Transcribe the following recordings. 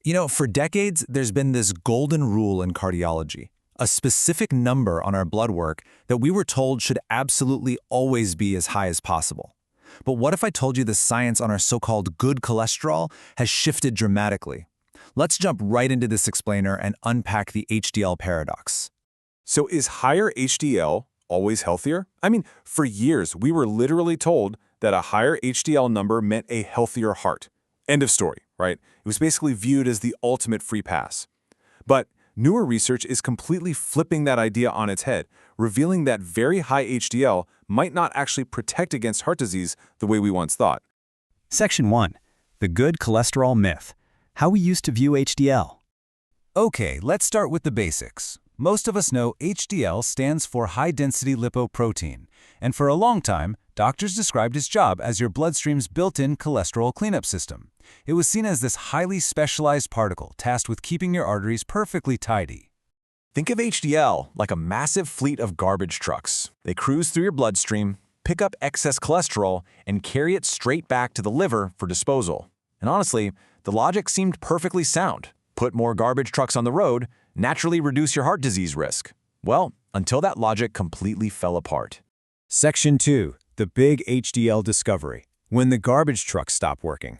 For decades, there's been this golden rule in cardiology, a specific number on our blood work that we were told should absolutely always be as high as possible. But what if I told you the science on our so-called good cholesterol has shifted dramatically? Let's jump right into this explainer and unpack the HDL paradox. So is higher HDL always healthier? I mean, for years, we were literally told that a higher HDL number meant a healthier heart. End of story, right? It was basically viewed as the ultimate free pass. But newer research is completely flipping that idea on its head, revealing that very high HDL might not actually protect against heart disease the way we once thought. Section 1. The good cholesterol myth. How we used to view HDL. Okay, let's start with the basics. Most of us know HDL stands for high-density lipoprotein, and for a long time, doctors described its job as your bloodstream's built-in cholesterol cleanup system. It was seen as this highly specialized particle tasked with keeping your arteries perfectly tidy. Think of HDL like a massive fleet of garbage trucks. They cruise through your bloodstream, pick up excess cholesterol, and carry it straight back to the liver for disposal. And honestly, the logic seemed perfectly sound. Put more garbage trucks on the road, naturally reduce your heart disease risk. Well, until that logic completely fell apart. Section 2. The big HDL discovery. When the garbage trucks stop working.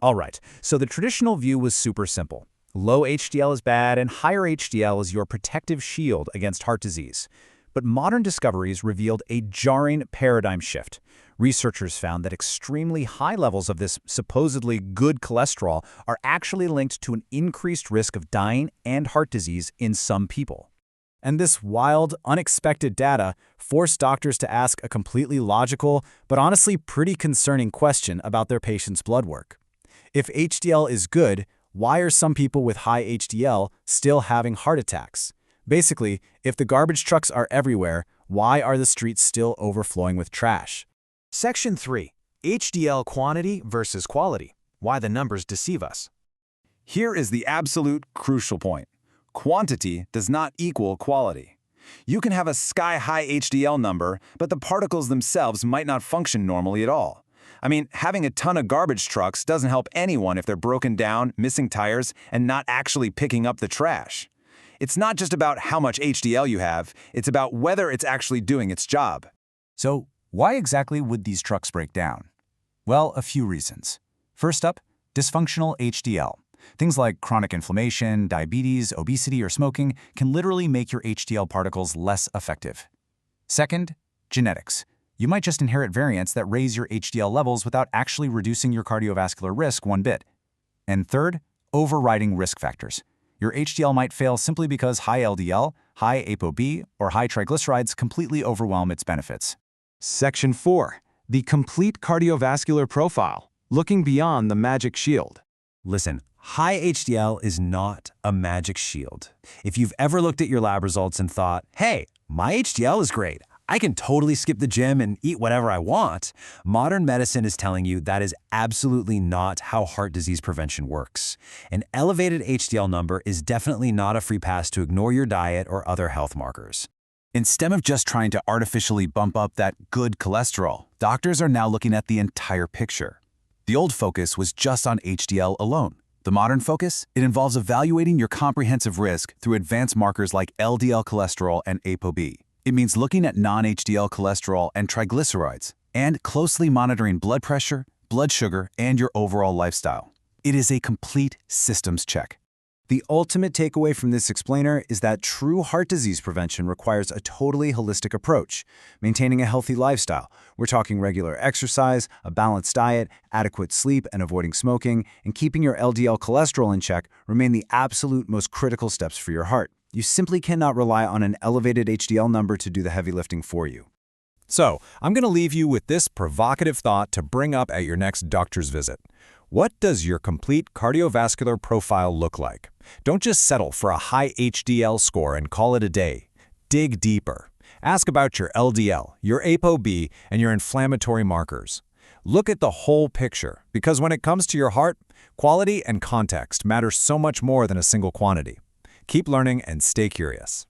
All right, so the traditional view was super simple. Low HDL is bad and higher HDL is your protective shield against heart disease. But modern discoveries revealed a jarring paradigm shift. Researchers found that extremely high levels of this supposedly good cholesterol are actually linked to an increased risk of dying and heart disease in some people. And this wild, unexpected data forced doctors to ask a completely logical, but honestly pretty concerning question about their patients' blood work. If HDL is good, why are some people with high HDL still having heart attacks? Basically, if the garbage trucks are everywhere, why are the streets still overflowing with trash? Section 3. HDL quantity versus quality. Why the numbers deceive us. Here is the absolute crucial point. Quantity does not equal quality. You can have a sky-high HDL number, but the particles themselves might not function normally at all. I mean, having a ton of garbage trucks doesn't help anyone if they're broken down, missing tires, and not actually picking up the trash. It's not just about how much HDL you have, it's about whether it's actually doing its job. So, why exactly would these trucks break down? Well, a few reasons. First up, dysfunctional HDL. Things like chronic inflammation, diabetes, obesity, or smoking can literally make your HDL particles less effective. Second, genetics. You might just inherit variants that raise your HDL levels without actually reducing your cardiovascular risk one bit. And third, overriding risk factors. Your HDL might fail simply because high LDL, high ApoB, or high triglycerides completely overwhelm its benefits. Section 4. The complete cardiovascular profile. Looking beyond the magic shield. Listen, high HDL is not a magic shield. If you've ever looked at your lab results and thought, hey, my HDL is great, I can totally skip the gym and eat whatever I want, modern medicine is telling you that is absolutely not how heart disease prevention works. An elevated HDL number is definitely not a free pass to ignore your diet or other health markers. Instead of just trying to artificially bump up that good cholesterol, doctors are now looking at the entire picture. The old focus was just on HDL alone. The modern focus? It involves evaluating your comprehensive risk through advanced markers like LDL cholesterol and ApoB. It means looking at non-HDL cholesterol and triglycerides, and closely monitoring blood pressure, blood sugar, and your overall lifestyle. It is a complete systems check. The ultimate takeaway from this explainer is that true heart disease prevention requires a totally holistic approach. Maintaining a healthy lifestyle. We're talking regular exercise, a balanced diet, adequate sleep, and avoiding smoking, and keeping your LDL cholesterol in check remain the absolute most critical steps for your heart. You simply cannot rely on an elevated HDL number to do the heavy lifting for you. So, I'm going to leave you with this provocative thought to bring up at your next doctor's visit. What does your complete cardiovascular profile look like? Don't just settle for a high HDL score and call it a day. Dig deeper. Ask about your LDL, your ApoB, and your inflammatory markers. Look at the whole picture, because when it comes to your heart, quality and context matter so much more than a single quantity. Keep learning and stay curious.